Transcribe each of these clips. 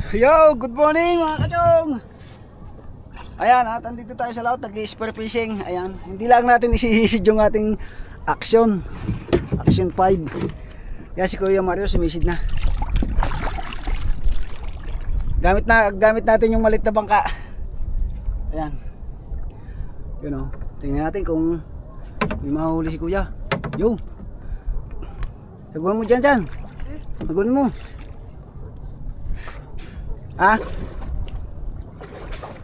Yo, good morning mga kachong. Ayan, at andito tayo sa laut, nag-spear fishing. Ayan, hindi lang natin isisid yung ating action 5. Kaya si Kuya Mario sumisid na. Gamit natin yung malit na bangka. Ayan. Yun o, tingnan natin kung may mahuli si Kuya. Yo, sagunan mo dyan. Sagunan mo. Ha?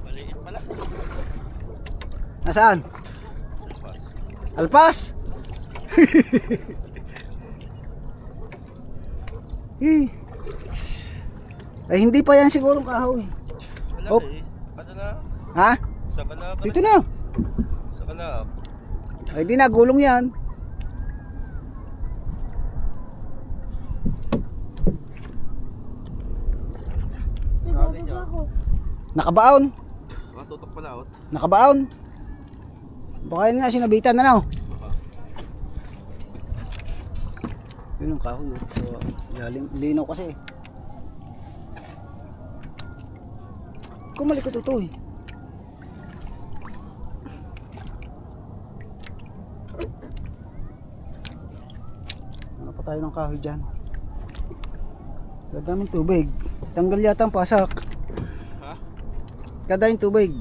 Maliit pala. Nasaan? Alpas? Ay hindi pa yan sigurong kahoy. Wala Hop. eh. Ano na? Ha? Sa kanap. Dito na. Sa kanap. Ay di na, gulong yan. Nakali niya. Nakabaon. Matutok pala out. Nakabaon. Baka yun nga sinabitan na na. Yun ang kahoy. So, linaw kasi. Kumalikot ito eh. Ano pa tayo ng kahoy dyan? Daming tubig. Tanggal yata ang pasak. Ha? Kadaming tubig.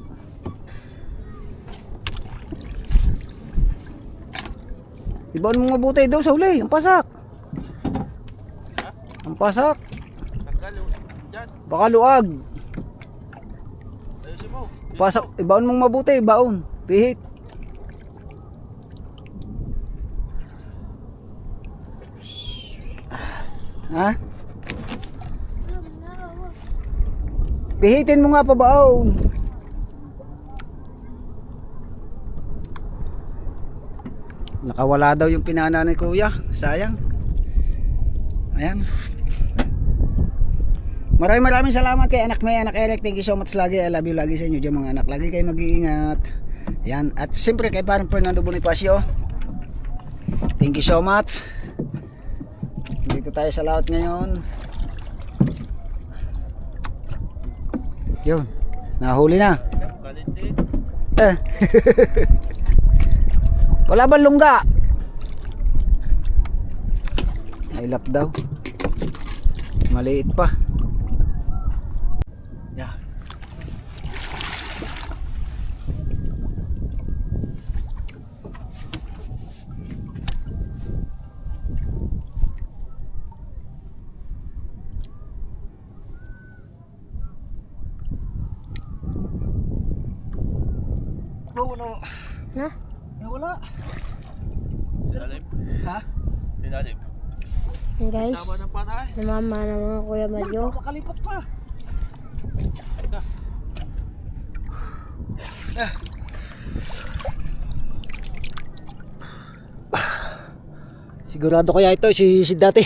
Ibaon mo mabuti daw sa huli. Ang pasak. Ha? Ang pasak. Tanggal oh. Diyan. Baka luag. Ayusin mo. Pasak. Ibaon mong mabuti. Ibaon. Pihit. Ha? Pihitin mo nga pa baon. Nakawala daw yung pinana ni Kuya. Sayang. Ayan. Maraming salamat kay anak may anak Eric. Thank you so much lagi. I love you lagi sa inyo dyan mga anak. Lagi kayo mag-iingat. Ayan. At siyempre kay parang Fernando Bonifacio. Thank you so much. Dito tayo sa laut ngayon. Yun. Nahuli na. Galit din. Wala bang lungga? Nailap daw. Maliit pa. Yeah. Wala. Na? Wala. Sinalim. Ha? Sinalim. Hey guys, Tama ng panay. namama na mga Kuya Mario. Makalipot pa. Teka. Sigurado kaya ito si dati.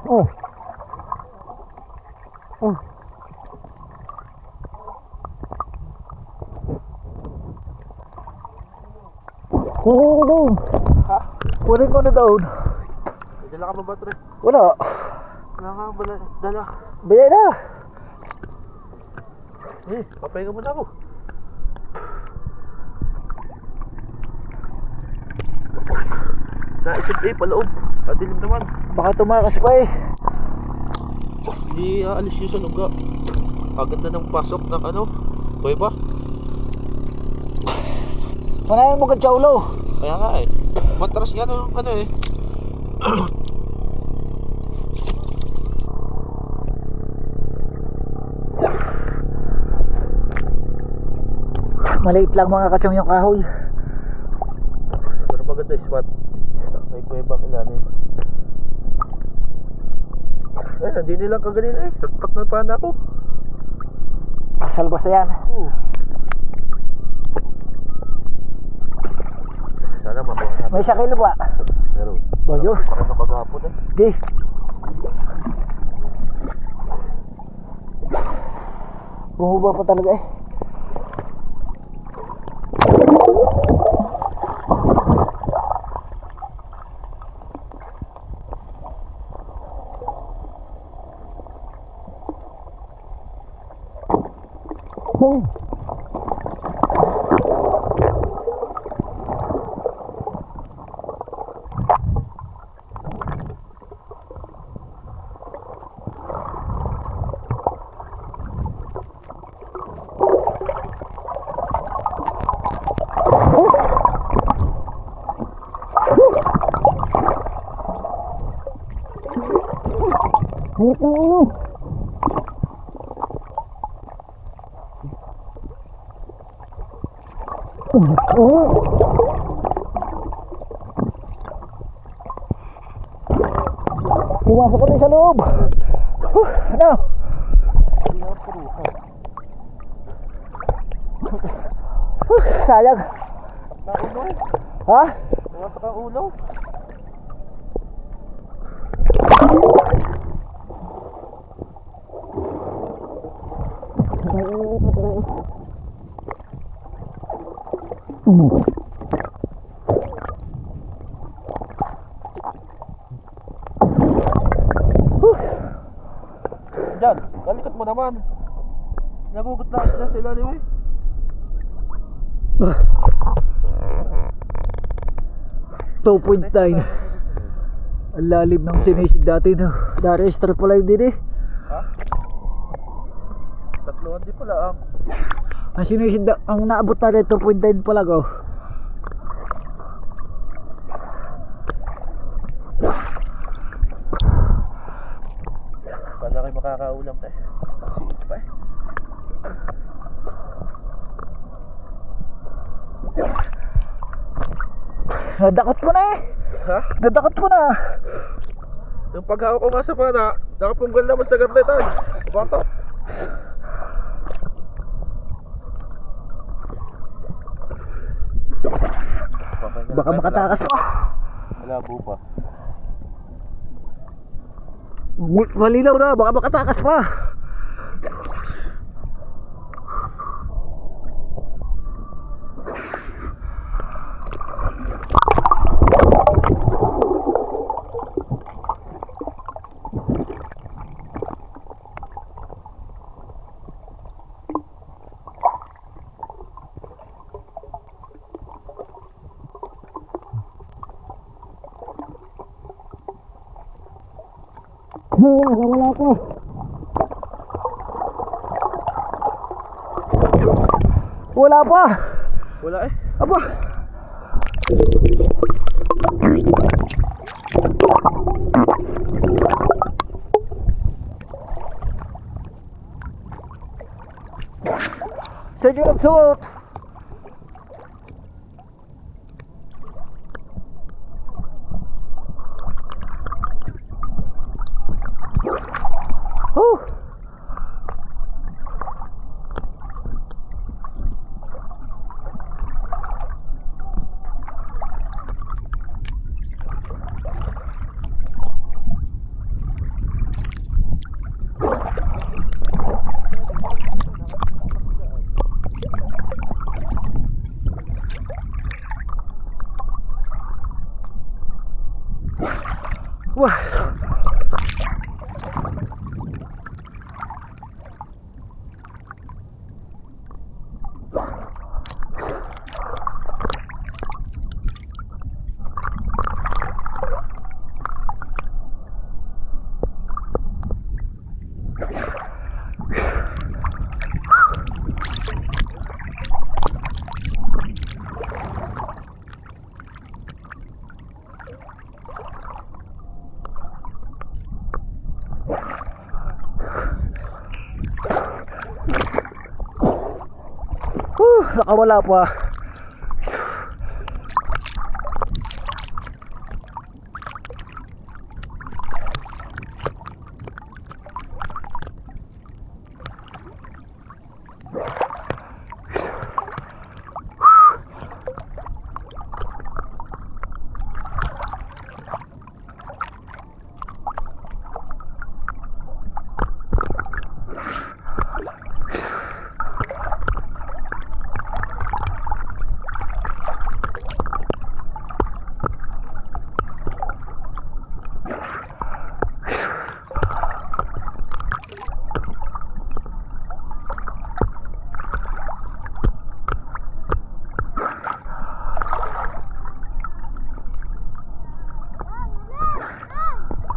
Oh. Oh. Kunin ko doon. Ha? Kunin ko na doon. May dala ka ba ba, Tre? Wala. Wala nga ba dala? Bayay na. Papahinga muna ako. Naisip paloob. Padilim naman. Baka tumakas pa eh. Hindi aalis yun sa lungga. Agad na ng pasok ng ano. Kuweba. Manayin mo ka ulo. Kaya nga eh. Matras yan ang ano eh. Maliit lang mga kachong yung kahoy. Pero maganda yung spot. May kuwebang ilalim. Ay, hindi nilang kaganina eh. Tagpak na pa na ako. Salbos na yan. Sana makuha natin. May 1 kilo ba? Pero, Bayo. parang nakagapon eh. Di. Bumaba pa talaga eh. Hangit ng ulo. Pumasok kami sa loob. Ano? Sayang. Naulo? Ha? Pumasok ang ulo? Diyan, kalikot mo naman. Nagugot na sila sa ilalim eh. .9. Ang lalim ng sinisid dati no. Na-register pala yun din eh. Ha? Tatluhan di pala ang. Ang sinisid ang naabot na rin 2.9 pala go. Kala kayo makakaulam eh. Siit pa eh. Nadakot ko na eh. Ha? Nadakot ko na. Yung paghawak ko nga sa pana, nakapunggal naman sa garnetan. Bato. Baka makatakas pa. Malabo pa. Malilaw na, baka makatakas pa. Wala ko. Wala pa. Wala eh. Apa? Sa inyo nagsuot. Wah. Nakawala pa.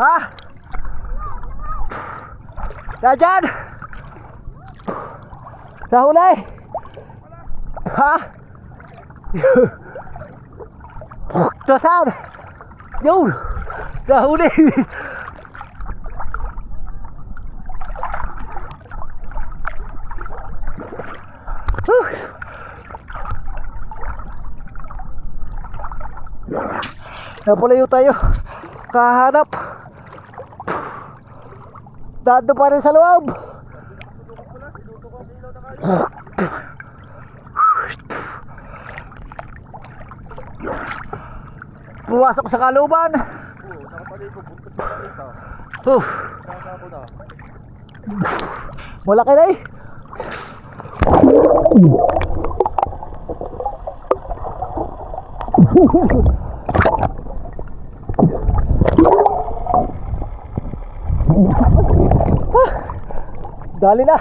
Ha? Dadyan! Sa huli! Ha? Ito saan? Yun! Sa huli! Napalayo tayo. Kahanap. Dado pa rin sa loob. Pumasok sa kaluban. Malaki na eh. Dali na.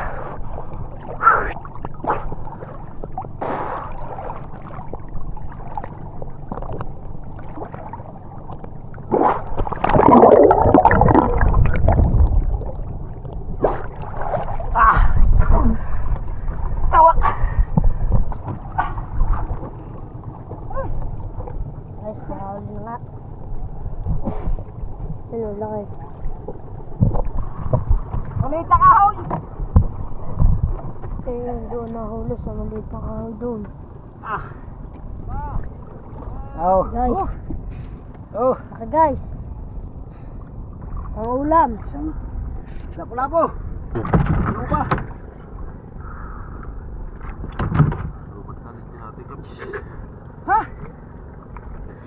Tawak. Guys, nakahuli nga. Ano, laki. Kumita ka, hoy. Ayun, doon nahuli sa maliit na kahoy doon. Oh. Guys, Oh. laki guys. Ang ulam. Lapo-lapo. Ano ba? Ha?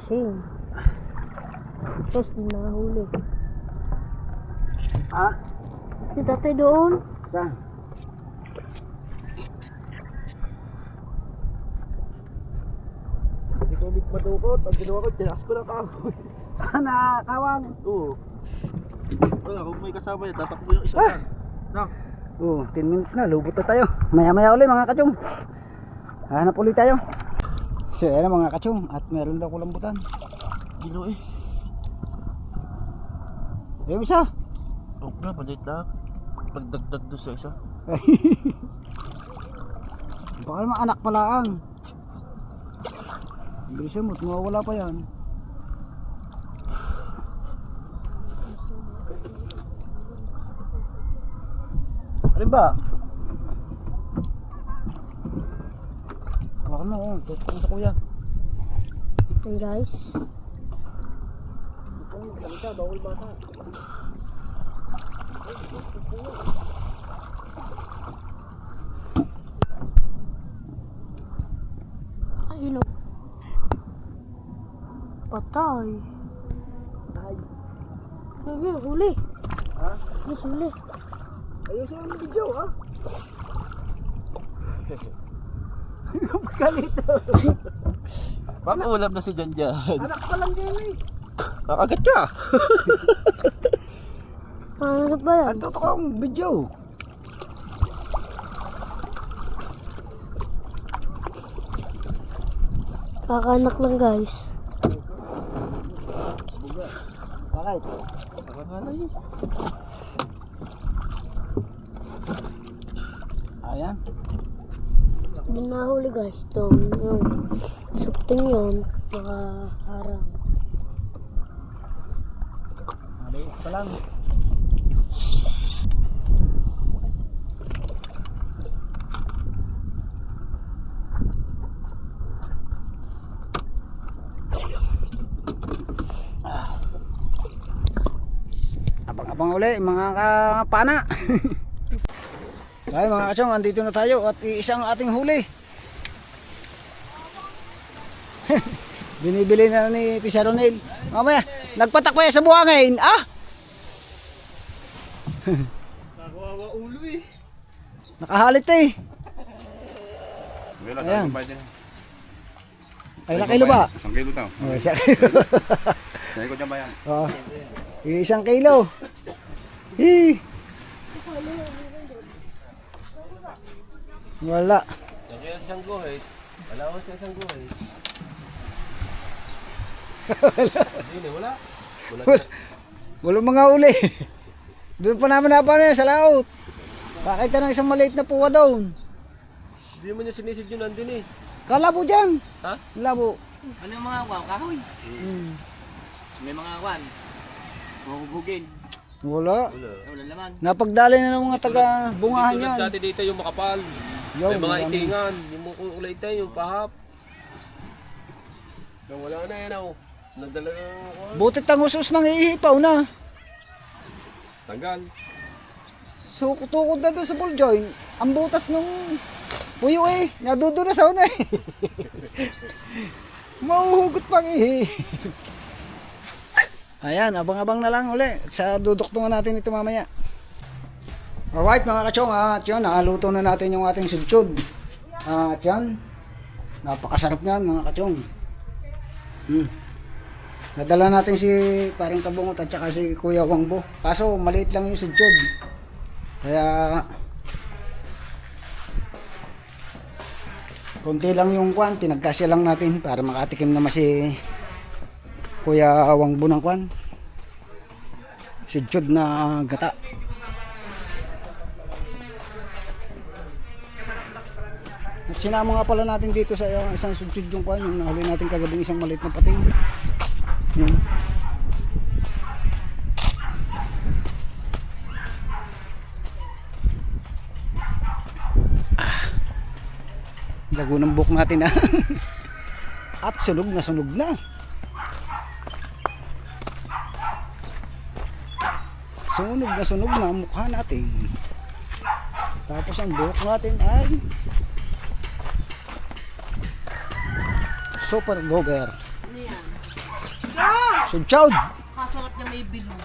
Sing. Tapos di nahuli. Ha? Si tatay doon. Saan? Hindi ko ulit matukot. Ang ginawa ko, tinaas ko ng kahoy. Nakakawang. Oo. Wala, kung may kasama yan, tatakbo yung isa yan. Na. Oh, 10 minutes na, lubot na tayo. Maya-maya ulit mga kachong. Hanap ulit tayo. So, ayan na mga kachong. At meron daw kulambutan. Gino eh. Yung isa. Huwag na, maliit lang. Pagdagdag doon sa isa. Baka naman anak pala ang. Bilisan mo, mawawala pa yan. Ano ba? Baka na, oh. Tutok sa kuya. Hey guys. Bawal bata. Ayun o. Patay. Ay. Ayun, huli. Ha? Yes, huli. Ayusin ang video, ha? Kalito. Baka ulam na si Jan Jan. Anak pa lang din eh. Kakagat ka. Ano ba yan? Ang totoo ang video. Kakanak lang guys. Bakit? Nakakalay eh. Ayan. Hindi nahuli guys. Yung sapting yun. Nakaharang. Maliit pa lang. Abang-abang uli mga kapana. Ay mga kachong, andito na tayo at isang ating huli. Binibili na ni Pisaronel. Mamaya, nagpatakpay sa buhangin. Ah! Nakawawa ulo eh. Nakahalit eh. Wala, Ayan. tayo din. Ay, ilang kilo ba? Isang kilo daw. Oh, isang kilo. Sabi ko dyan ba yan? Oo. Isang kilo. Hii. Wala. Kaya isang guhit. Wala ko sa isang guhit. Wala. Hindi, wala. Walang mga uli. Doon pa naman napanin sa laot. Pakita ng isang maliit na puwa doon. Hindi mo niya sinisid yun nandun eh. Kalabo dyan. Ha? Labo. Ano yung mga kwan? Kahoy. Hmm. May mga kwan. Mahugugin. Wala. Wala naman. Napagdali na ng mga taga-bungahan Tulad yan. dati dito yung makapal. Yo, May mga marami. itingan. Yung mukong ulay tayo, yung pahap. Wala na yan ako. Nadala na ako. Butit ang usos nang ihipaw na. Tanggal. So, tukod na doon sa ball joint. Ang butas nung puyo eh. Nadudo na sa una eh. Mauhugot pang ihi. Ayan, abang-abang na lang uli. Sa duduktungan natin ito mamaya. Alright mga kachong, at yun, nakaluto na natin yung ating sudchud. At yan, napakasarap yan mga kachong. Nadala natin si parang Kabungot at saka si Kuya Wangbo. Kaso maliit lang yung sudchud. Kaya konti lang yung kwan, pinagkasya lang natin para makatikim naman si Kuya Wangbo ng kwan. Sudchud na gata. At sinama nga pala natin dito sa isang sudchud yung kwan, yung nahuli natin kagabing isang maliit na pating. Yun. Lago ng buhok natin ah. At sunog na sunog na. Sunog na ang mukha natin. Tapos ang buhok natin ay super gober. Ano yan? Sudchud. Kasarap na may bilog.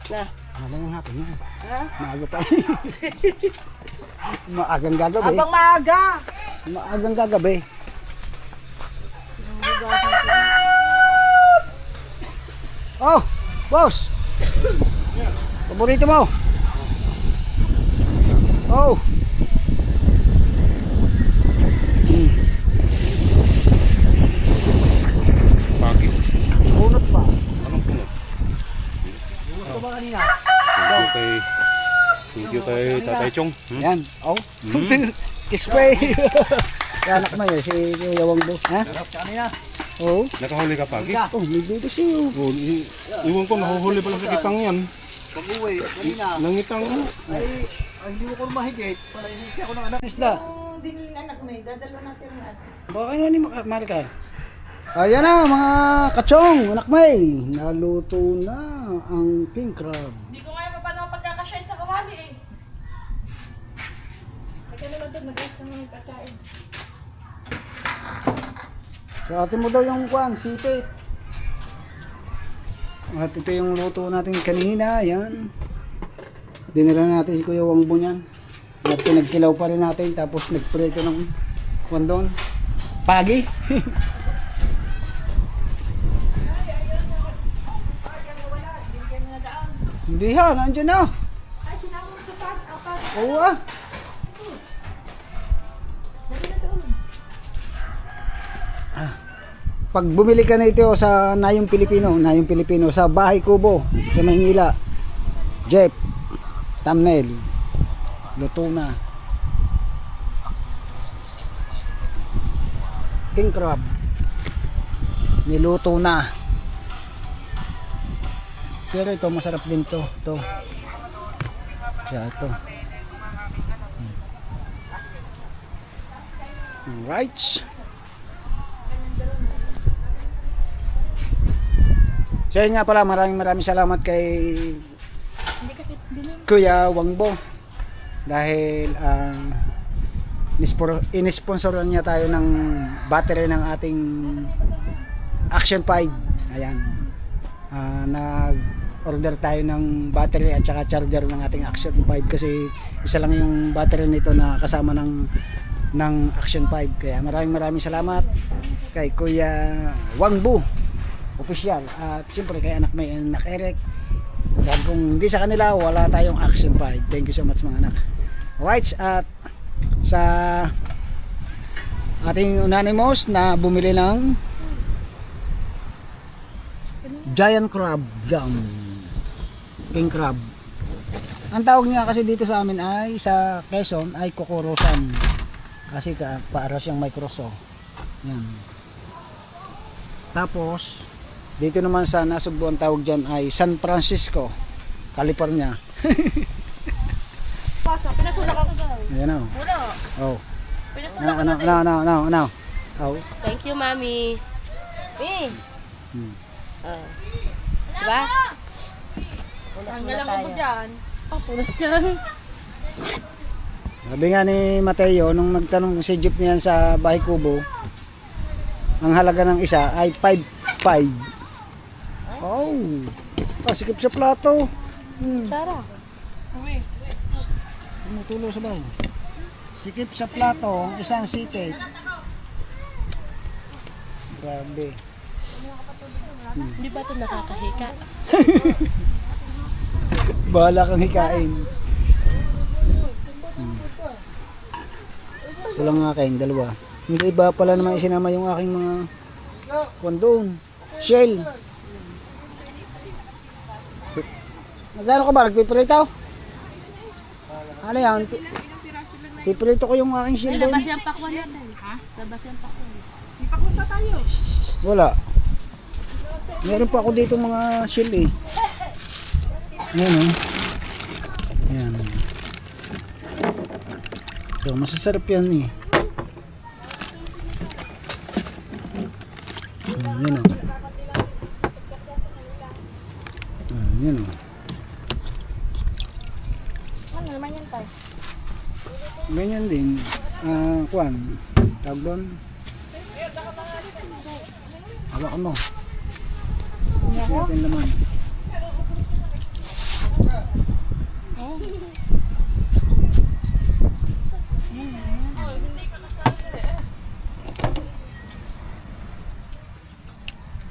Wala nang hapon na. Ha? Maaga pa. Maagang gagabi. Abang maaga! Maagang gagabi. Oh, boss. Paborito mo? Oh. Pagi. Bunot pa. Anong punot? Ito ba kanina? Thank you kay Tatay Chong. Yan. Oh. Kispay. Anak mo yun, si Kuya Wangbo. Ha? Kanina. Oh. Nakahuli ka Pagi? Oh, may dito siya. Oh, iwan ko, nahuhuli pala sa kitang yan. Pag-uwi, kanina. Nangitang ano? Ay, hindi ko mahigit. Para hindi ako ng anak. Isda. Kung dinilin anak na dadalo natin yan. Baka ano ni Marcar? Ayan na mga kachong, anak may. Naluto na ang king crab. Hindi ko nga paano pagkakashine sa kawali eh. Nagkano lang doon, nag-gas naman yung pagkain. Sa atin mo daw yung kwan, sipit. At ito yung luto natin kanina, yan. Dinala natin si Kuya Wangbo niyan. At pinagkilaw pa rin natin, tapos nagprito ng kwan doon. Pagi. Hindi ha, nandiyan na. Ay, sinama mo sa pag. Oo ah. Pag bumili ka na ito sa Nayong Pilipino sa Bahay Kubo sa Maynila, Jeff, thumbnail, luto na. King crab, niluto na. Pero ito masarap din to. Siya ito. Alright. So yun nga pala, maraming salamat kay Kuya Wangbo dahil in-sponsoran niya tayo ng battery ng ating Action 5. Ayan. Nag-order tayo ng battery at saka charger ng ating Action 5 kasi isa lang yung battery nito na kasama ng Action 5. Kaya maraming salamat kay Kuya Wangbo official at siyempre kay anak may anak Eric. Dahil kung hindi sa kanila wala tayong Action 5. Thank you so much mga anak. Alright, at sa ating unanimous na bumili ng Giant Crab Jam. king crab. Ang tawag niya kasi dito sa amin ay sa Quezon ay kukurusan. Kasi para siyang may cross, oh. Yan. Tapos dito naman sa Nasugbu ang tawag dyan ay San Francisco, California. Pasa, pinasulak ako guys. Ayan o. Muna. Oh. Pinasulak ko na Ano. Oh. Thank you, Mami. Diba? Tanggal ang kubo dyan. Punas dyan. Sabi nga ni Mateo nung nagtanong si Jeep niyan sa Bahay Kubo, ang halaga ng isa ay 5.5. Oh. Pasikip sa plato. Tara. Uwi. Tumutulo sa bahay. Sikip sa plato, isang sipit. Grabe. Hindi ba ito nakakahika? Bahala kang hikain. Ito lang nga kayong dalawa. Hindi iba pala naman isinama yung aking mga kondon. Shell. Nagano ka ba? Nagpipirito? Ano yan? Pipirito ko yung aking shell doon. Labas yung pakwan natin. Ha? Labas yung pakwan. Wala. Meron pa ako dito mga shell eh. Ayan oh. Ayan. So, masasarap yan eh. Ayan oh. Ayan oh. Ano naman yan tayo? Ganyan din. Kuwan. Tawag doon. Hawakan mo. Kasi natin laman.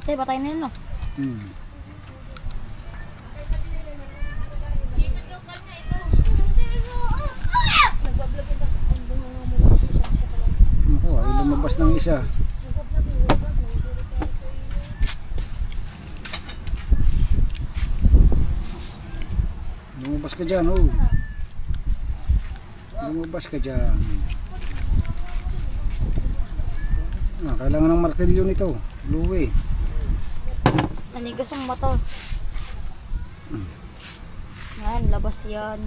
Tay, patay na yun, no? Ako ay lumabas ng isa. Lumabas ka dyan, oh. Lumabas ka dyan. Kailangan ng martilyo nito. Luwi. Nanigas ang mata. Yan, labas yan.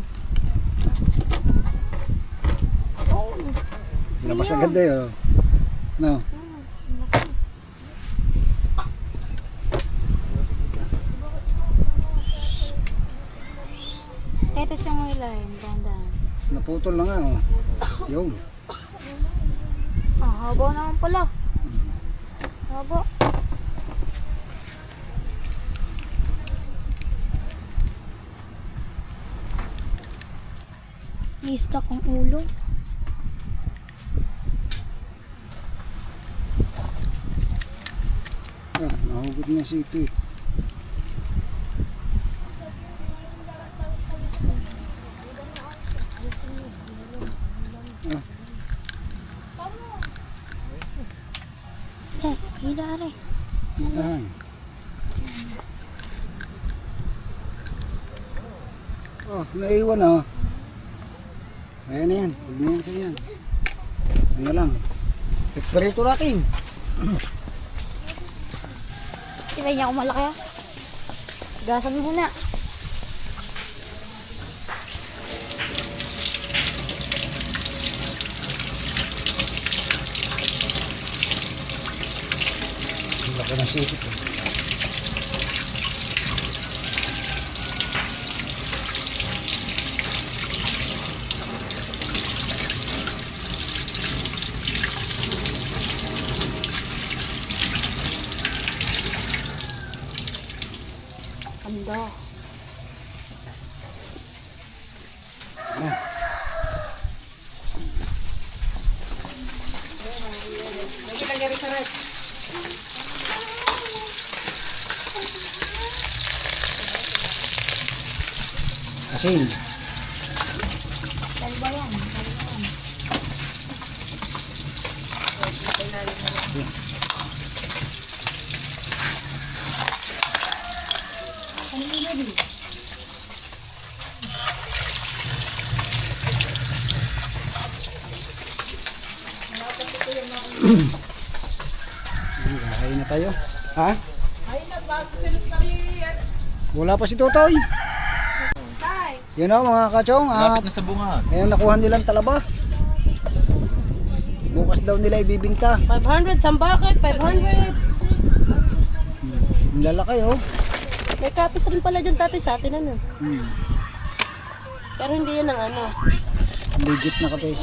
Labas agad na yun. No. Ito siyang ilahin, dandan. Naputol na nga, oh. Yung. Haba naman pala. Haba. Lista kong ulo. Nahugot niya si ito eh. Hila rin. Ayan. Oh, naiwan oh. Ayan na yan. Huwag na yan sa yan. Ano lang. Perito natin. Tibay niya kung malaki ah. Gasan mo muna. Laki ng sipit eh. Ganda. Asin. Dalawa yan. Kain na tayo. Ha? Ay, nagbago sila sa yan. Wala pa si Totoy. Tay. Yun o mga kachong. At Lapit na sa bungahan. ayun nakuha nilang talaba. Bukas daw nila ibibinta. 500, sambakit, 500. Ang lalaki oh. May kapis rin pala dyan tatay sa atin ano. Hmm. Pero hindi yan ang ano. Legit na kapes.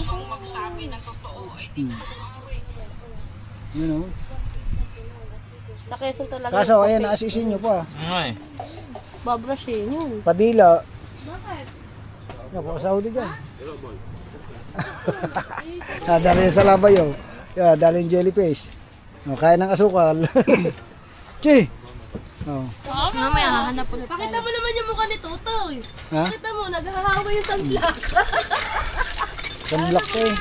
Yun oh. Sa Quezon talaga. Kaso yung ayan puti. naasisin nyo pa. Ay. Babrushin yun. Padila. Bakit? Napakasahod dyan. Dali sa labay oh. Yeah, dali yung jellyfish. No, kaya ng asukal. Chi! Oh. Mamaya hahanap ulit. Pakita mo naman yung mukha ni Totoy. Ha? Pakita mo, naghahawa yung sunblock. Sunblock ko eh.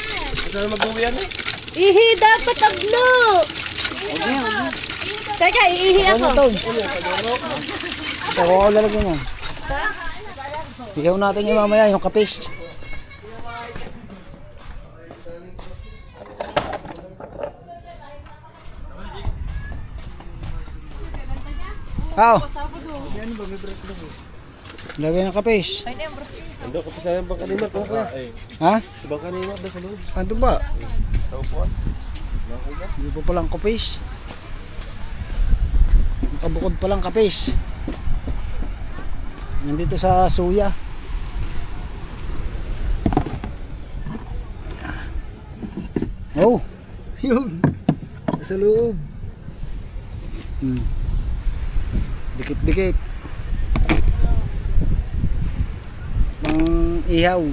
Ihi, dapat tablo. Teka, iihi Ano ako. to? Ito ko lalagyan yan. Ihaw natin yung mamaya, yung kapis. Aw. Lagay ng kapis. Ando ko pa sa bang kanina ko. Ha? Sa bang kanina ba sa loob? Ano ba? Sa upuan. Hindi pa palang kapis. Nakabukod palang kapis. Nandito sa suya. Oh, yun. Sa loob. Dikit-dikit. Pang ihaw.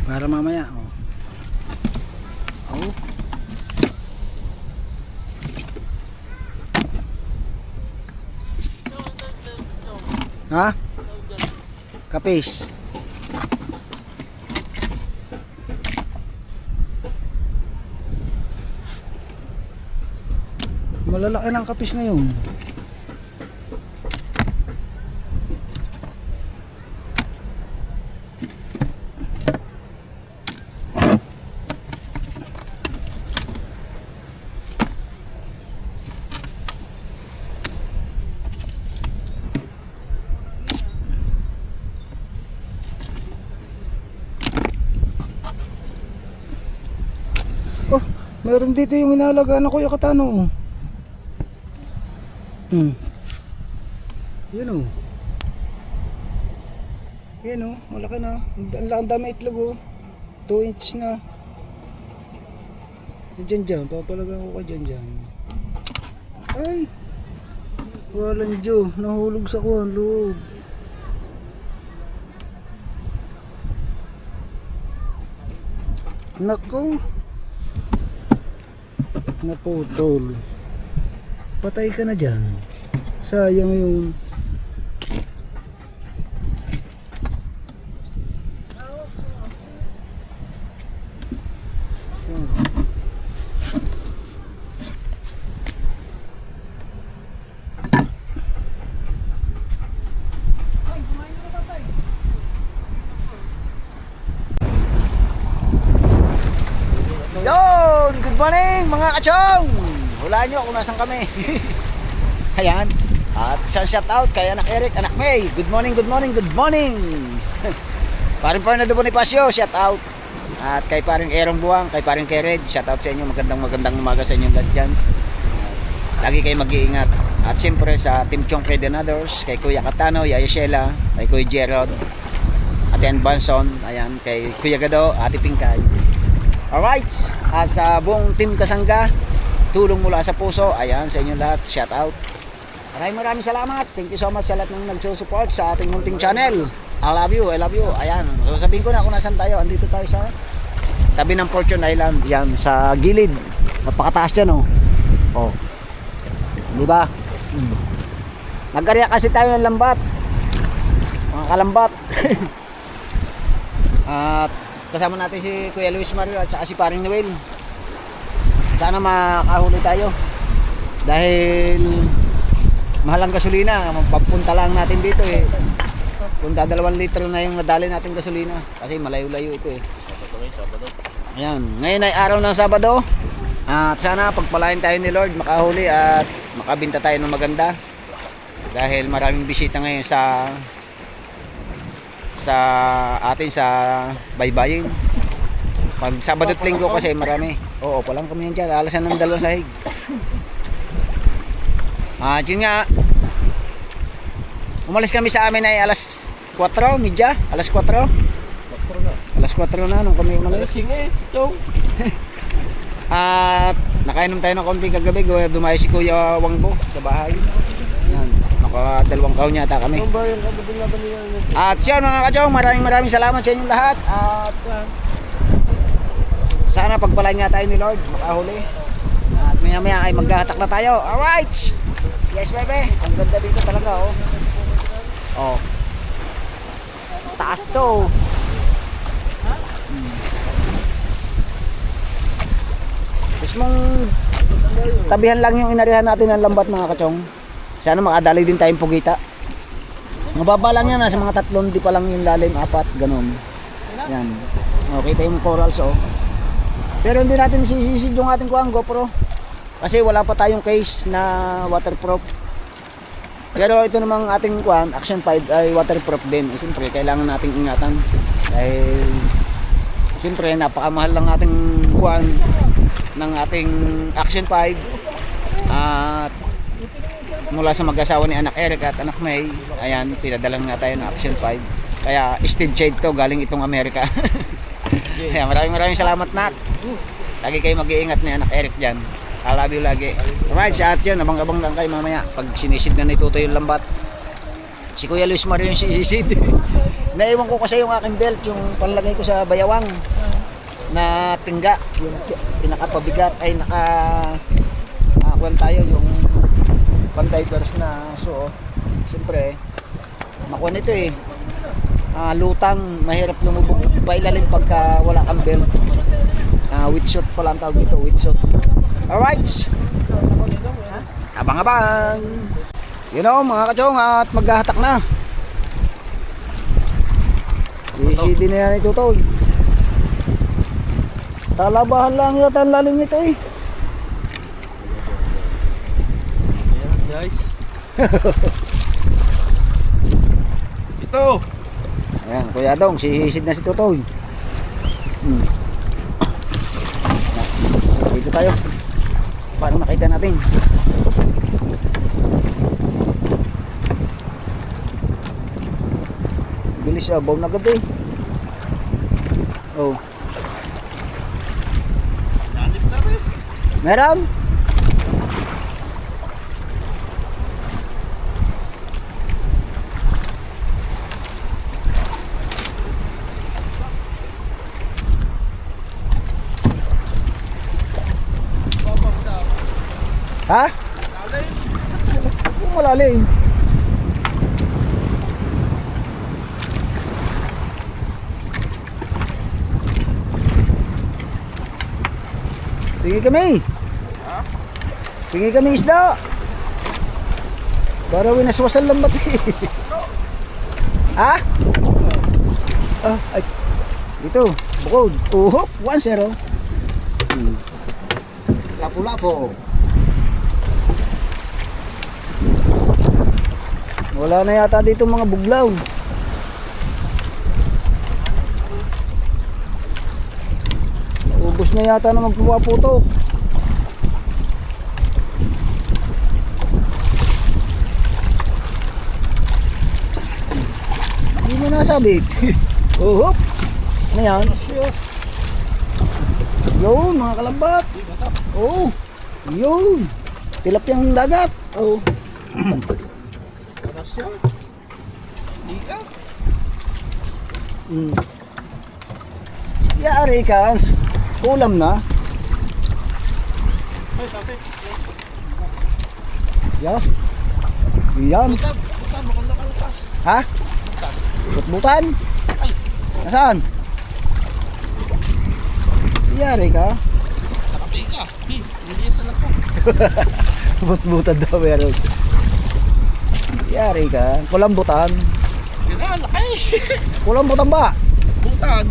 Para mamaya. Oh. Oh. Ha? Kapis. Malalaki ng kapis ngayon. Oh, meron dito yung inalagaan na Kuya Katano. Yan o. Yan o, malaki na. Ang dami itlog o. 2 inches na. Diyan, papalaga ko ka dyan. Ay! Walang Diyo, nahulog sa kuwan, loob. Nako. Naputol. Patay ka na dyan. Sayang yung Yon! Good morning mga kachong! Hulaan nyo kung nasan kami. Ayan. At isang shout out kay Anak Eric, Anak May. Good morning. Paring Fernando Bonifacio, shout out. At kay paring Erong Buwang, kay paring Kered, shout out sa inyo. Magandang umaga sa inyong lahat dyan. Lagi kayo mag-iingat. At siyempre sa Team Chong Fred and others, kay Kuya Katano, Yaya Shela, kay Kuya Gerald, Ate Ann Banson, ayan, kay Kuya Gado, Ate Pingkay. Alright, at sa buong Team Kasangga, tulong mula sa puso, ayan, sa inyong lahat, shout out. Maraming salamat. Thank you so much sa lahat ng nagsusupport sa ating munting channel. I love you. Ayan, so sabihin ko na kung nasan tayo. Andito tayo sa tabi ng Fortune Island. Yan, sa gilid. Napakataas dyan, oh. Oh. Di ba? Nagkarya kasi tayo ng lambat. Mga kalambat. At kasama natin si Kuya Luis Mario at saka si Paring Noel. Sana makahuli tayo. Dahil mahal ang gasolina. Papunta lang natin dito eh. Kung 2 litro na yung nadali natin gasolina. Kasi malayo-layo ito eh. Ayan, ngayon ay araw ng Sabado. At sana pagpalain tayo ni Lord, makahuli at makabinta tayo ng maganda. Dahil maraming bisita ngayon sa atin sa baybayin. Pag Sabado at Linggo kasi marami. Oo, palang kami yan dyan. Alasan ng 2 sahig. At yun nga, umalis kami sa amin ay alas 4, midya. Alas 4. Alas 4 na nung kami umalis. Sige, Chong. At nakainom tayo ng konting kagabi. Dumayo si Kuya Wangbo sa bahay. Yan, naka 2 kahon yata kami. At siya mga kachong, maraming salamat sa inyong lahat. At sana pagpalain nga tayo ni Lord, makahuli. At maya maya ay maghahatak na tayo. Alright! Yes baby, ang ganda dito talaga oh. Oh. Taas to. Gusto mong tabihan lang yung inarihan natin ng lambat mga kachong. Sana makadali din tayong pugita. Mababa lang yan, nasa mga 3, di pa lang yung lalim, 4, ganun. Yan. Okay, tayo yung corals oh. Pero hindi natin sisisid yung ating kuang GoPro. Kasi wala pa tayong case na waterproof. Pero ito namang ating kuang Action 5 ay waterproof din. Siyempre kailangan nating ingatan. Dahil siyempre napakamahal lang ating kuang ng ating Action 5. At mula sa mag-asawa ni Anak Eric at Anak May, ayan, pinadalang nga tayo ng Action 5. Kaya steam shade to, galing itong Amerika. Kaya maraming salamat na. Lagi kayo mag-iingat ni Anak Eric dyan. I love you lagi. Alright, sa at yun, abang-abang lang kayo mamaya pag sinisid na nituto yung lambat. Si Kuya Luis Mario yung sinisid. Naiwan ko kasi yung aking belt, yung panlagay ko sa bayawang na tingga, yung pinakapabigat ay kuwan tayo yung pan-divers na so. Siyempre makuha nito eh. Lutang, mahirap lumubog pailalim pagka wala kang belt. Wetsuit pala ang tawag dito, wetsuit. Alright, abang-abang. You know mga kachong, at maghahatak na. Isidi na yan ito tol. Talabahan lang yata ang lalim nito eh. Ayan guys. Ito. Ayan, Kuya Dong, sihisid na si Totoy. Dito tayo. Para makita natin. Bilis baw na gabi. Oh. Meron? Ha? Malalim. Tingin kami. Tingin kami isda. Para winaswasan lang ba't eh. Ha? Ay. Dito, bukod. Tuhok, 1-0. Lapu-lapo. Wala na yata dito mga buglaw. Ubus na yata na magpuputok. Hindi mo nasabit. Hop. Ano yan? Yun mga kalambat. Oh. Yun. Tilapyang dagat. Oh. Yari ka. Ulam na. Ya. Yan. Ha? Butbutan? Nasaan? Yari ka. Butbutan daw meron. Yari ka. Kulambutan. Yan na, laki. Kulambutan ba? Butan.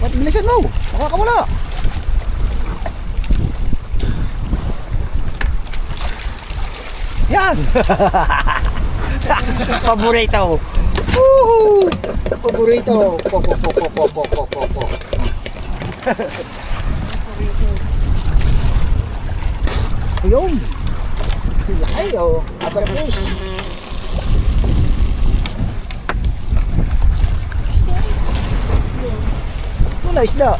Ba't bilisan mo? Nakakawala. Yan! Paborito! Woohoo! Paborito! Po, po, po, po, po, po, po, po, po. Ayun! Laki oh! Upper fish! Wala isda!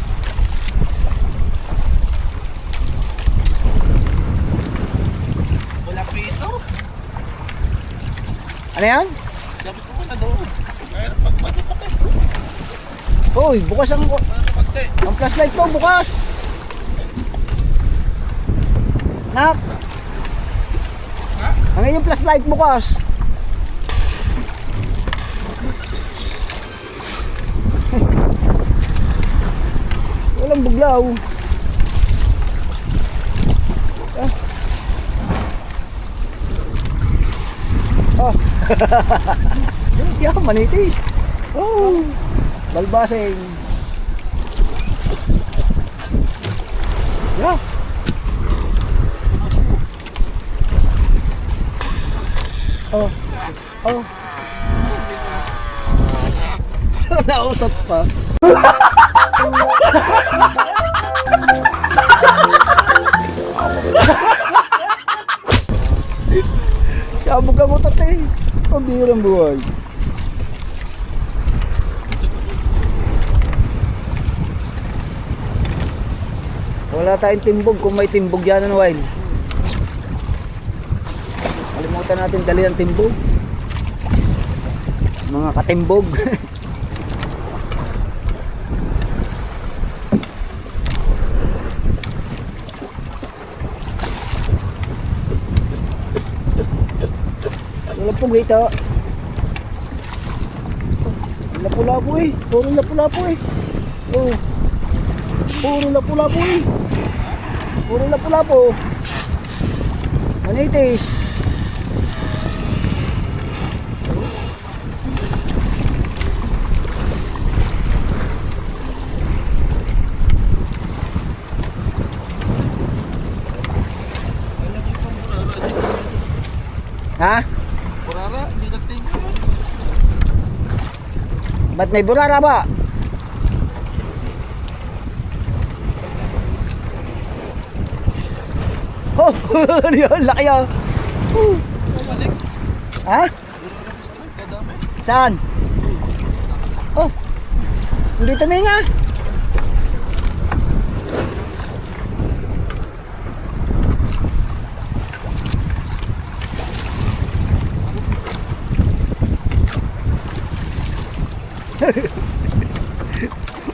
Wala pito. Ano yan? Sabi ko na doon. Hoy, bukas ang Pagte. flashlight to, bukas. Nak. Ang iyong flashlight bukas. Walang buglaw. Ah. Oh. Yan, maniti. Oh. Balbasing. Yeah. Oh. Oh. Nausap pa. Sabog ang utat eh. Pambirang buhay. Wala tayong timbog kung may timbog yan ano wine. Kalimutan natin dali ang timbog. Mga katimbog. Wala po gita. Lapu-lapu eh. Puro lapu-lapu eh. Oh. Puro lapu-lapu eh. Puro lapu-lapu. Manitis. Ha? Burara, hindi nagtingin. Ba't may burara ba? Oh, yun, laki ah. Balik. Ha? Kadami. Saan? Oh, hindi tuminga.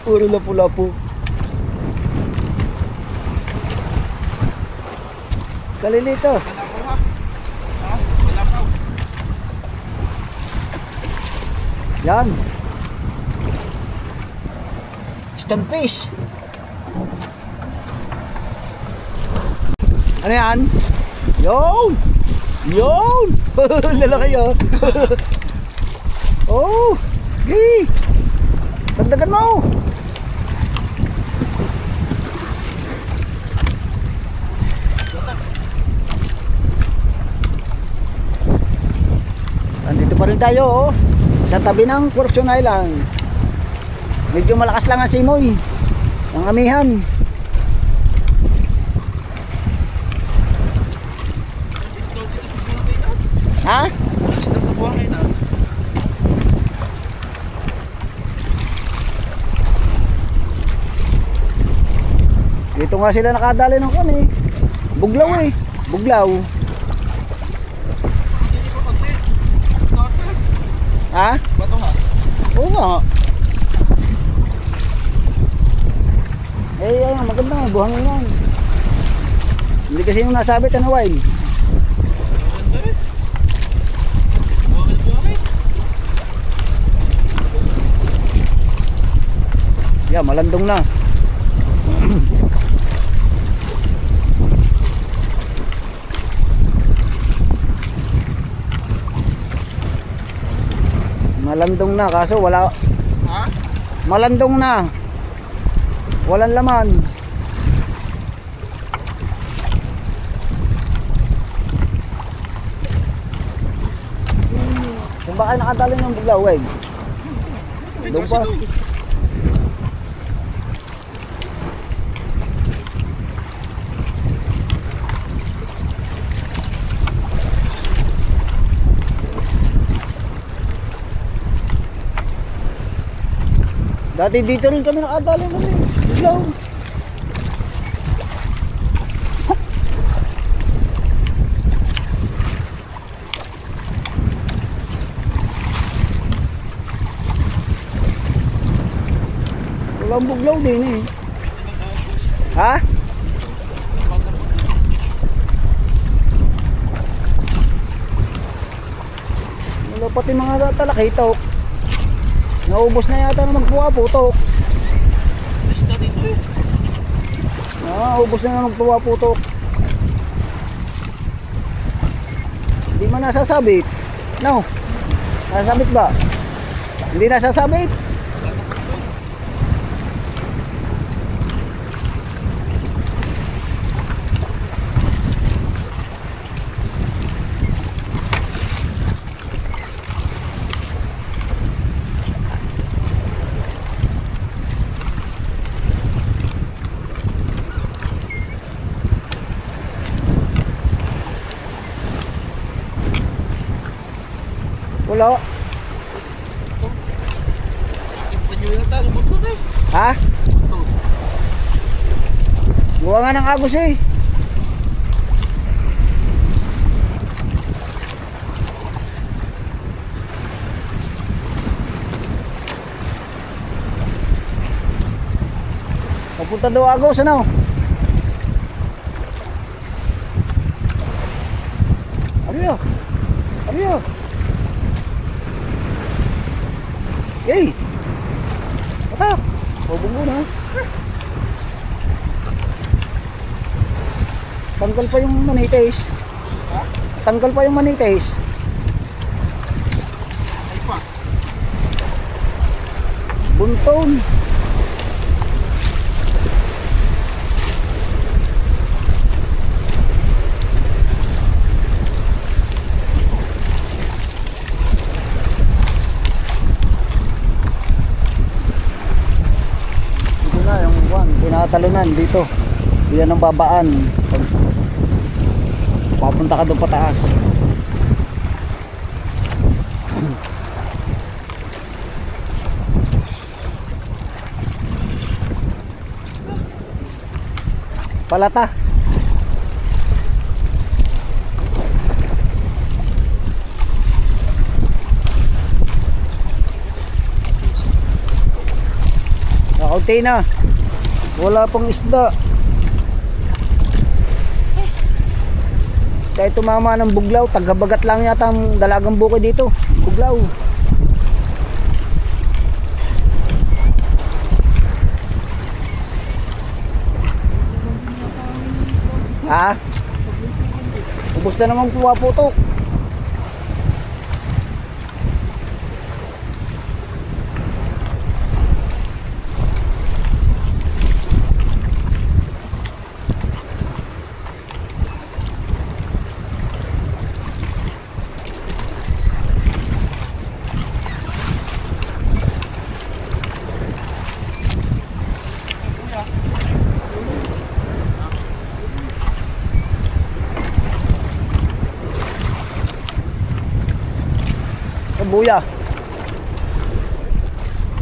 Puro lapu-lapu. Kalilito. Yan. Stonefish. Ano yan? Yun! Yun! Lalaki oh. Oh! Gee! Dagdagan mo! Andito pa rin tayo oh. Sa tabi ng Fortune Island. Medyo malakas lang ang simoy ang amihan. Ha? Isda sa buhangin na. Dito nga sila nakadali ng kami. Buglaw eh. Buglaw. Hindi pa pagte. Note. Ha? Bato ha. Oo nga. Eh, ayun, maganda nga. Buhangin yan. Hindi kasi yung nasabit ano, Wine. Maganda eh. Buhangin. Yeah, malandong na. Malandong na kaso wala. Ha? Malandong na. Walang laman. Kung baka nakadali ng buglaw, eh. Doon pa. Dati dito rin kami nakadali ng buglaw. Walang buglaw din eh. Ha? Wala pati mga talakitok. Naubos na yata na magpuwa-putok. Basta dito eh. Naubos na magpuwa-putok. Hindi man nasasabit. No. Nasasabit ba? Hindi nasasabit. Wala. Ipin nyo yata, lumabot eh. Ha? Gawa nga ng agos eh. Papunta daw agos, ano? Ariyo. Ariyo. Yay! Patak! Hubog mo na. Tanggal pa yung manitis. Tanggal pa yung manitis. Bunton. Tinatalunan dito. Yan ang babaan. Papunta ka doon pataas. Palata. Nakaunti na. Wala pang isda. Kahit tumama ng buglaw, tagabagat lang yata ang dalagang buko dito. Buglaw. Ha? Ubus na naman puwaputok. Buya.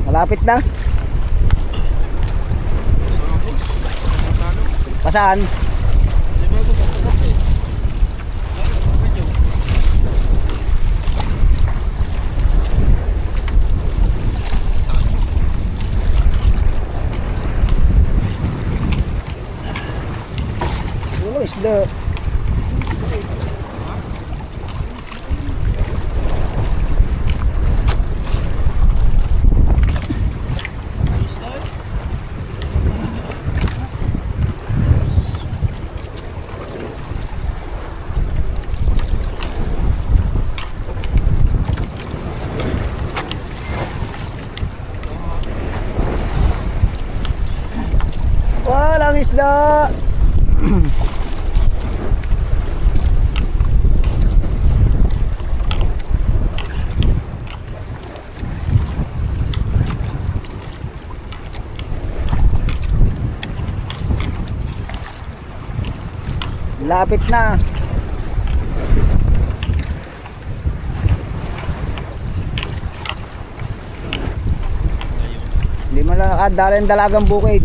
Malapit na. Pasaan? Wala isda. isda. Lapit na. Hindi mo lang dalawang dalagang bukid.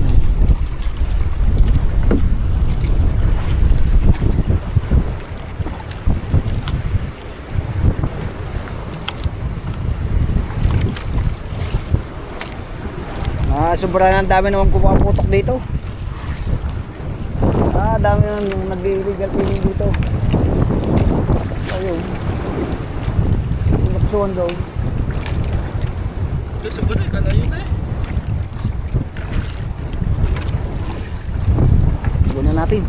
Sobra ng dami naman pumaputok dito. Dami naman yung nag-illegal fishing dito. Ayun. Naksuhan daw. Gusto ba na kalayo na eh? Gawin na natin.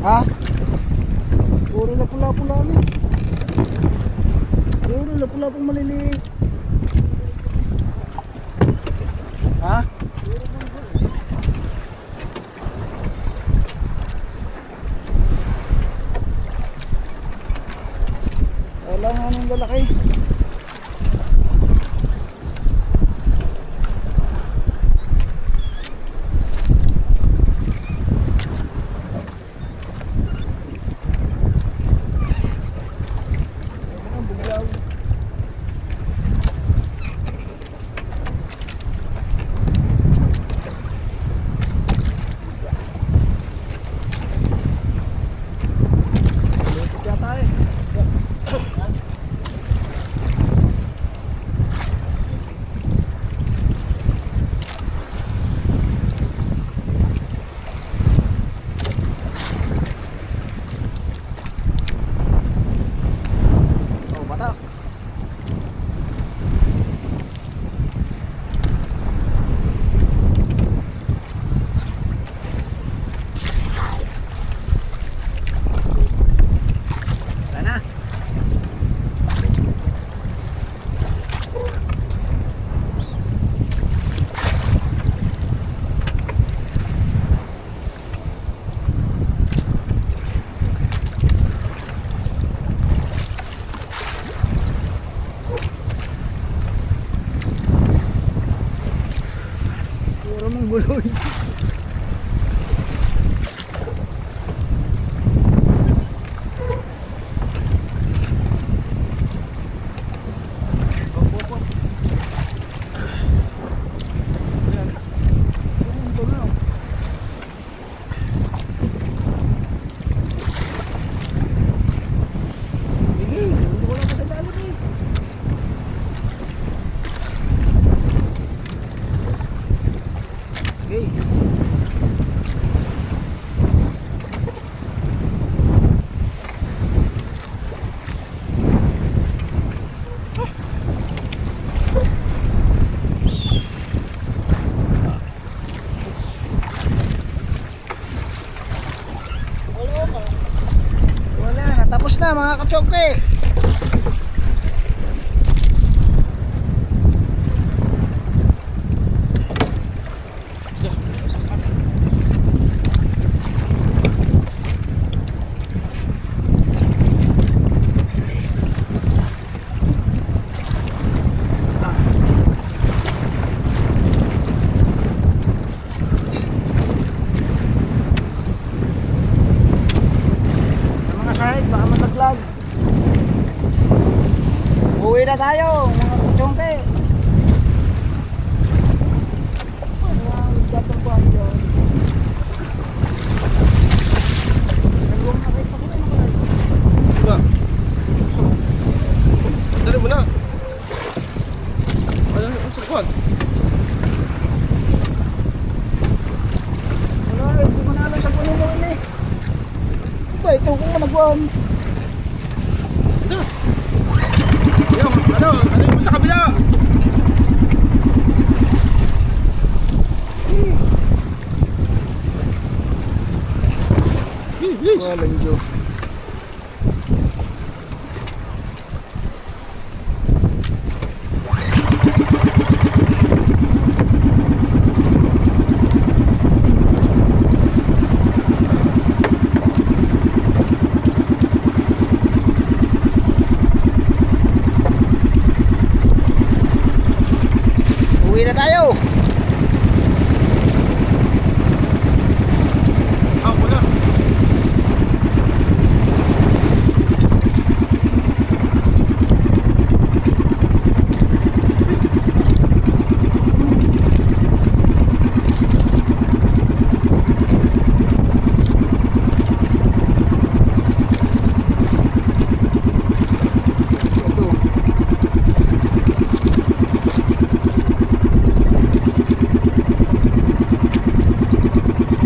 Ha? Puro na pula-pula na. Puro na pula-pula maliliit. Ha? Wala nga nung lalaki. Tapos na mga kachongke. Mga sahig, baka mataglag. Uwi na tayo, mga kachongke. Ang gatong yun. Nagawang nakita ko na naman. Wala. Dali mo na. Ano ang sakuan? Wala, hindi ko na alam sa punin mo ini. Ba, ito kung nagawang. Ano yung sa kabila? Walang joke. Uwi na tayo. Wala.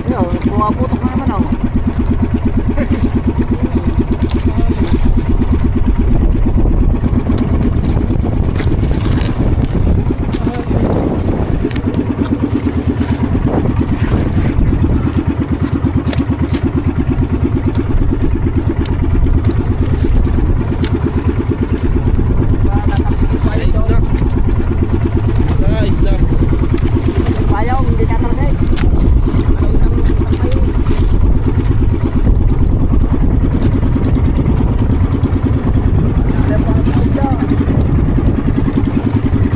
Yo, pumaputok na naman ako. Ayaw, hindi tatalsik.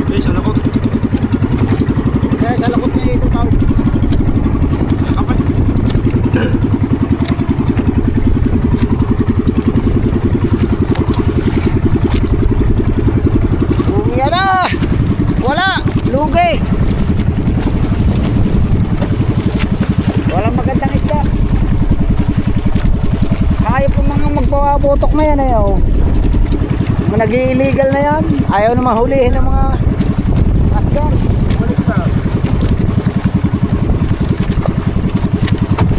Guys, ano ko? Kaya sa lakot niya ito tao. Kapal. Uwi na! Wala! Lugi! Walang magandang isda. Ayaw po mga magpapaputok na yan eh. Oh. Mga nag-i-illegal na yan. Ayaw na mahulihin ng mga asgar.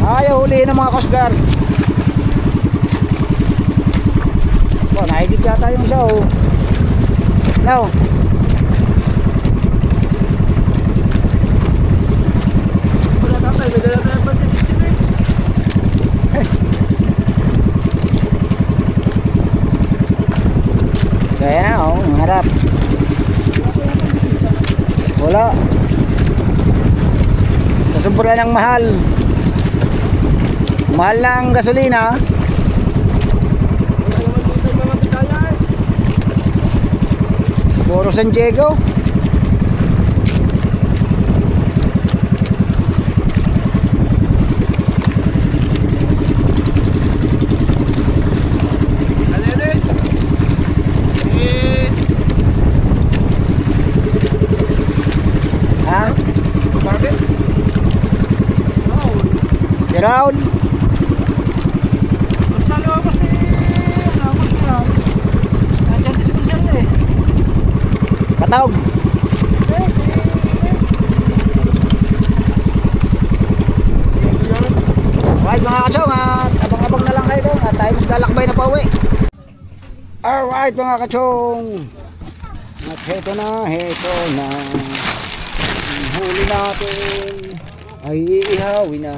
Ayaw hulihin ng mga kosgar. Oh, nakikit yata yung isa oh. No. Wala tatay, may dala tayo pa si Steve. Kaya na oh, ang harap. Wala. Kasubra ng mahal. Mahal na ang gasolina. Puro San Diego. Ha? Round. Katawag. Alright mga kachong, at abang-abang na lang kayo doon at tayo mas galakbay na pauwi. Alright mga kachong, at heto na. Ang huli natin ay iihawin na.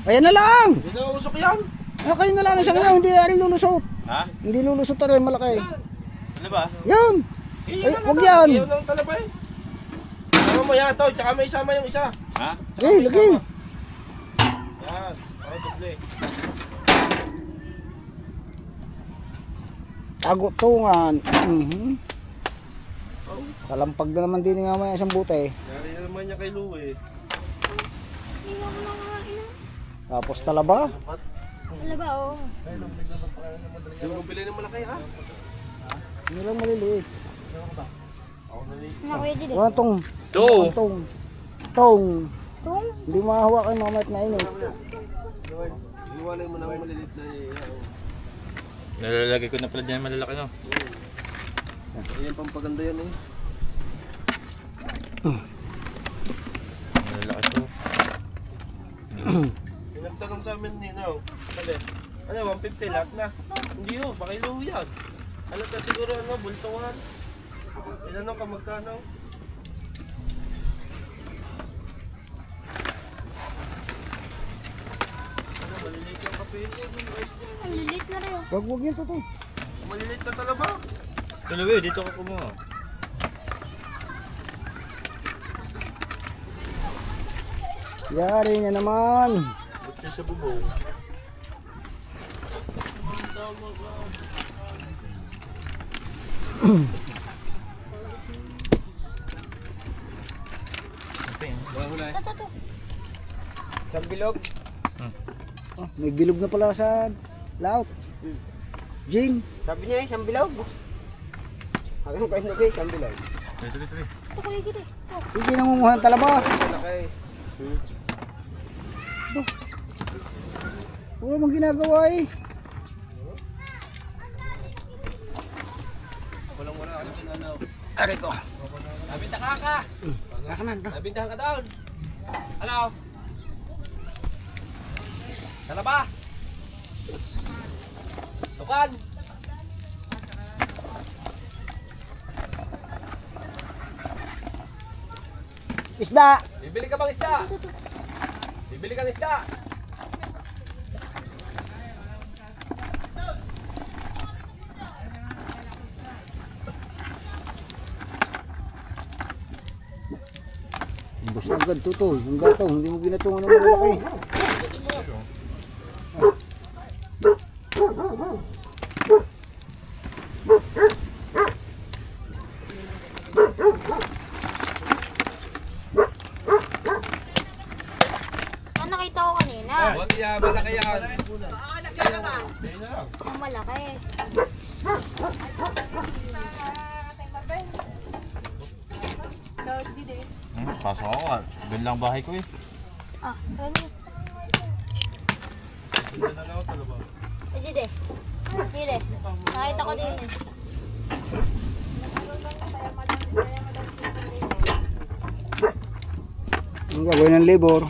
Ayan na lang. Hindi na usok yan. Okay na lang isang ngayon, hindi rin lulusot. Ha? Hindi lulusot rin malaki. Ano ba? Yan. Ay, wag yan. Iyon lang talaba eh. Sama mo yan to, tsaka may isama yung isa. Ha? Eh, lagi. Yan. Para doble. Tagutungan. Kalampag na naman din nga may isang buti. Nari na naman niya kay Lou eh. Tingnan mo na nga, ina. Tapos talaba. Wala ba, oh. Hindi mo bilhin ng malaki ha? Hindi lang maliliit. Nakuya din eh. Walang tong. To. Tong. Tong. Tung. Hindi mahawakan mamaya at mainit. Iwalay mo na malilit na eh. Nalalagay ko na pala dyan malalaki no. Ayan pampaganda yan eh. Malalaki to. Pinagtanong sa amin ni Nao. Ano, 150 lahat na. Hindi ho, bakilo yan. Alam ka siguro ano, bultuhan. Ilan ka magkano? Ano, maliliit yung kape niya. Ang lilit na rin, oh. Wag yan to. Maliliit na talaba. Kalawi, dito ka kumuha. Yari niya naman. Ba't siya sa bubong? Isang bilog. Oh, may bilog na pala sa laot. Jing. Sabi niya isang bilog. Hanggang kayo na kayo, isang bilog. Dito. Ito kuya dito eh. Oh. Hindi nangunguha ng talaba. Malaki. Wala mong ginagawa eh. Walang-wala ka na pinanaw. Aray ko. Nabinta ka! Nakanan. Nabintahan ka down! Hello? Talaba! Tukan! Isda. Bibili ka bang isda? Bibili ka ng isda? Basta agad tutoy. Yung gatong. Hindi mo ginatungan ng malaki. Ang nakita ko kanina. What yan? Malaki yan. Ang malaki. Pasok ako ah. Doon lang bahay ko eh. Ah, ganyan. Eh, dito. Dito. Nakita ko din eh. Ang gagawin ng labor.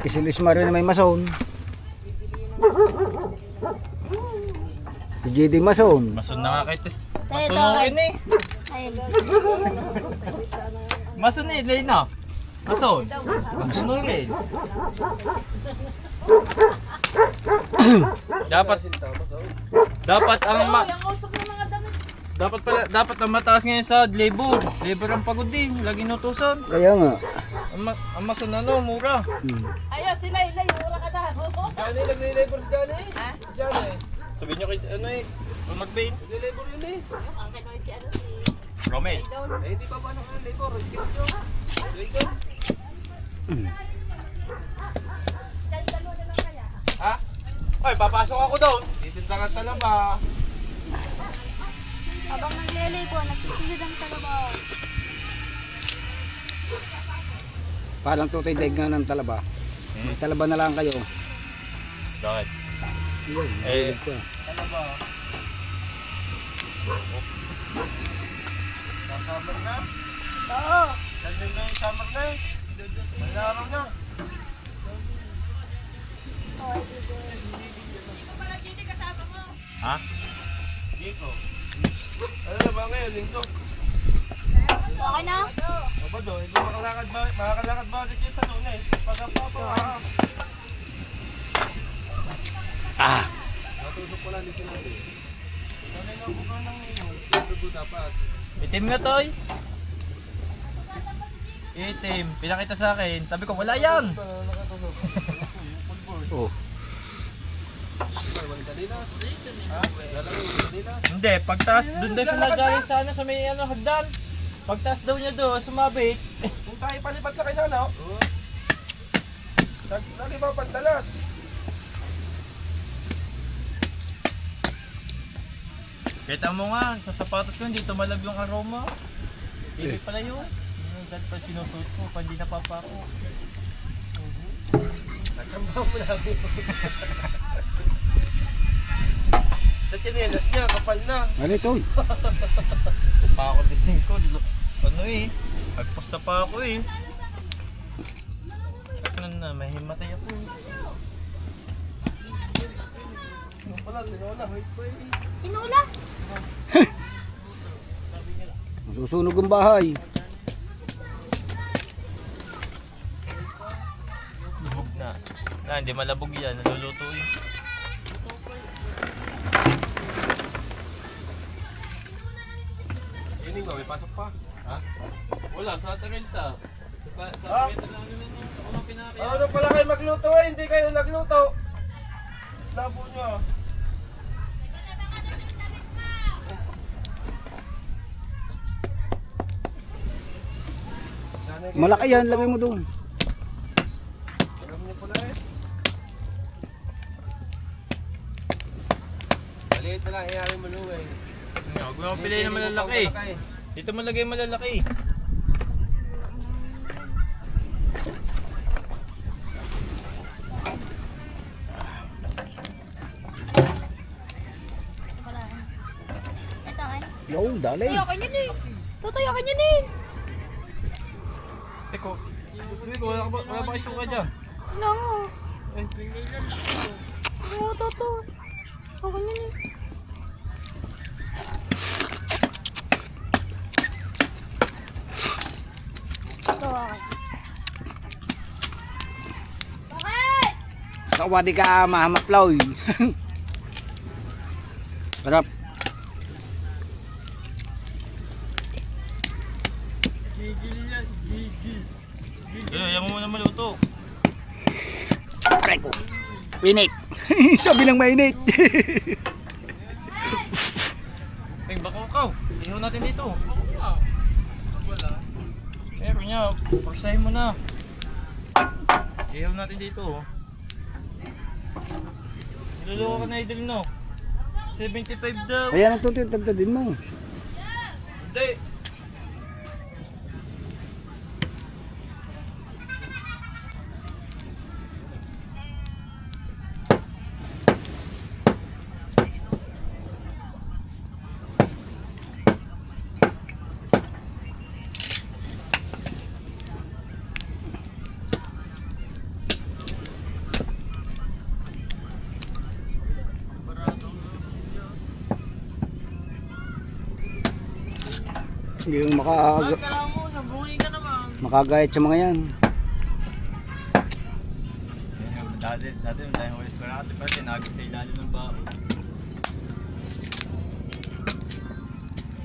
Isilisma rin na may mason. Si JD Mason. Masun na nga kay test. Ito, Masunurin eh. ayun. Masun eh, lay na. Masun. Masunurin. Dapat ang dapat ang mataas ngayon sa labor. Labor ang pagod din, lagi nutusan. Kaya nga. Ang masun ano, mura. Ayos sila, mura ka na. Johnny, nag-labor si Johnny? Ha? Johnny. Sabihin nyo kay ano eh, kung mag-paint. Nag-labor yun eh. Ang kito si ano si Romel. Eh, di pa ba nag-labor? Skip nyo. Ikaw. Ha? Ay, papasok ako doon. Titinda ka talaba. Habang naglelay po, nagsisilid ang talaba. Parang tutoy daig nga ng talaba. May talaba na lang kayo. Bakit? Yun, Eh, Talaba. Sasummer na. Oo. Sandin na yung summer na eh. May araw na. Oh, dito. ha? Dito. Ano na ba ngayon, Linggo? Okay na? Aba do, hindi makakalakad ba ulit yun sa Lunes? Pag po, Ah, Natulog ko lang din sinabi. Sanay na buka ng ngayon. Natulog dapat. Itim nga, Toy. Itim. Pinakita sa akin. Sabi ko, wala yan. oh. Hindi, pagtaas, doon daw siya nagaling sana sa may hagdan. Pagtaas daw niya doon, sumabit. Kung tayo palipat ka kayo na, no? Lagi ba pantalas? Kita mo nga, sa sapatos ko hindi tumalag yung aroma. Hindi pala yun. Dahil pa sinusuot ko, pag hindi napapako. Nagsamba mo namin. Sa chinelas niya, kapal na. Alis, oy. Pa ako dising ko, ano eh. Agpasta pa ako eh. Saknan na, may himatay ako eh. Ano pala, tinola. Tinula? Masusunog ang bahay. Lubog na. Hindi malabog yan, naluluto eh. Ini nga, may pasok pa. Ha? Wala, sa Tagalta. Sa Ah? Tagalta lang naman yung unang pinakaya. Ano pala kayo magluto eh, hindi kayo nagluto. Labo nyo. Sanay kayo Malaki yan, nagluto. lagay mo doon. Alam niyo pala eh. Maliit na lang, iyari mo luway. Huwag mo pili na malalaki. Dito malagay malalaki. Ito, ay. Yo, dali. Tutoy, okay niyan eh. Tutoy, okay niyan eh. Eko, wala ba kayo suka dyan? Ano mo? Oo, Tutoy. Okay niyan eh. Ito, okay. Bakit? Sawadi ka, mahamaploy. Sarap. Ayaw mo muna maluto. Aray ko. Winit. Sabi lang mainit. Peng, baka ukaw. Ihaw natin dito. Wala. Pero niya, pagsahin mo na. Ihaw natin dito. Niluluwa ka na idol no. 75 daw. Kaya natutin, tagtadin mo. Hindi. Hindi yung makagayat sa mga yan. Dati tayo ulit ko natin pa tinagos sa ilalim ng bahay.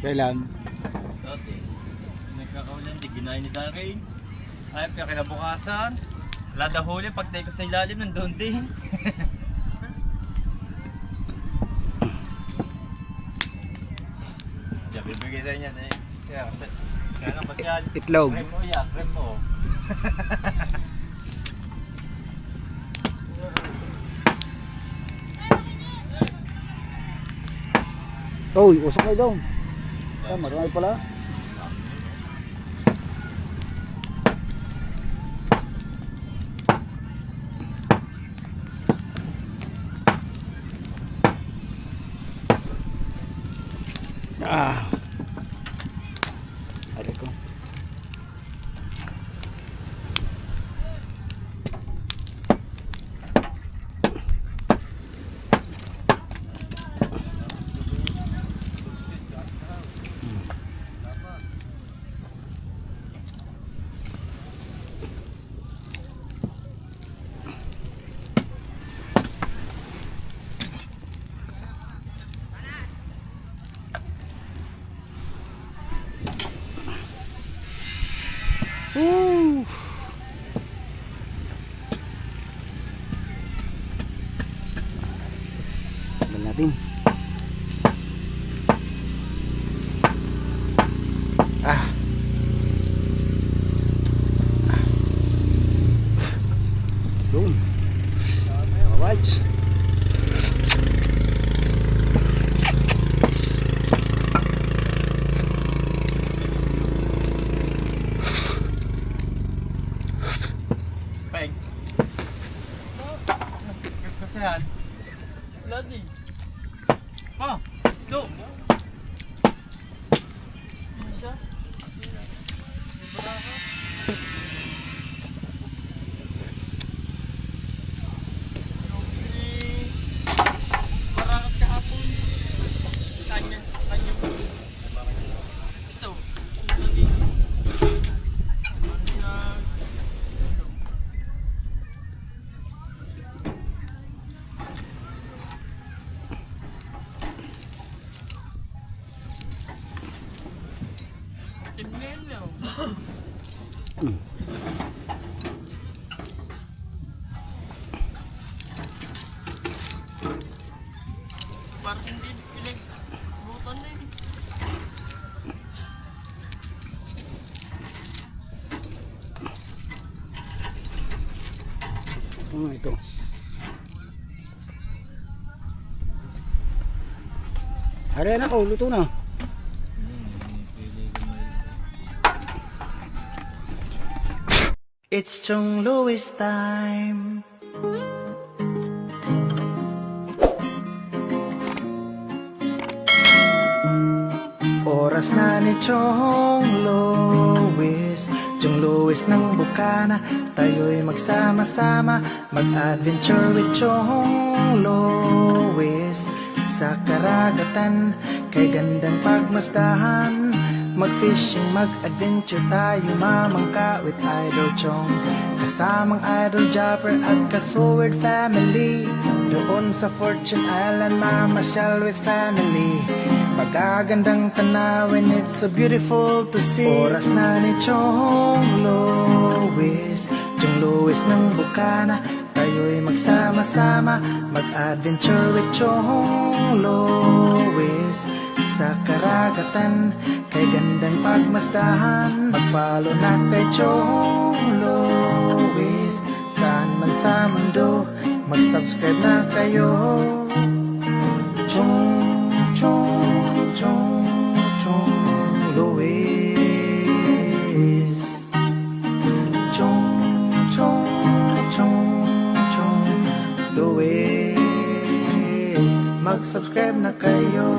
Kailan? Dati, nagkakaulan, di ginahin ni Darin. Ay, kaya kinabukasan. Lada huli, pag tayo ko sa ilalim, nandun din. Diyan, bibigay sa inyo na eh. Kaya lang kasi yan. Itlog. Rem mo yan, rem mo. Uy, usok kayo daw. Ah, marunay pala. Ah. Aray ko. natin. Yun. Alright. Peg. Kasihan. Bloody. Pa, let's go. Siya. Marangat kahapon. Kanya. Ito. Parang hindi pinagbutan na eh. Ito. Hari na ko, luto na. It's Chong Louis time. Oras na ni Chong Louis, Chong Louis ng Bukana. Tayo'y magsama-sama, mag-adventure with Chong Louis. Sa karagatan, kay gandang pagmasdahan, mag-fishing, mag-adventure tayo, mamangka with Idol Chong. Kasamang Idol Jopper at Kasword family. Doon sa Fortune Island, mamasyal with family. Pagagandang tanawin, it's so beautiful to see. Oras na ni Chong Louis, Chong Louis ng Bukana. Tayo'y magsama-sama, mag-adventure with Chong Louis. Sa karagatan, kay gandang pagmasdahan, mag-follow na kay Chong Louis. Saan man sa mundo, mag-subscribe na kayo. Chong Louis. Chong Louis. Mag-subscribe na kayo.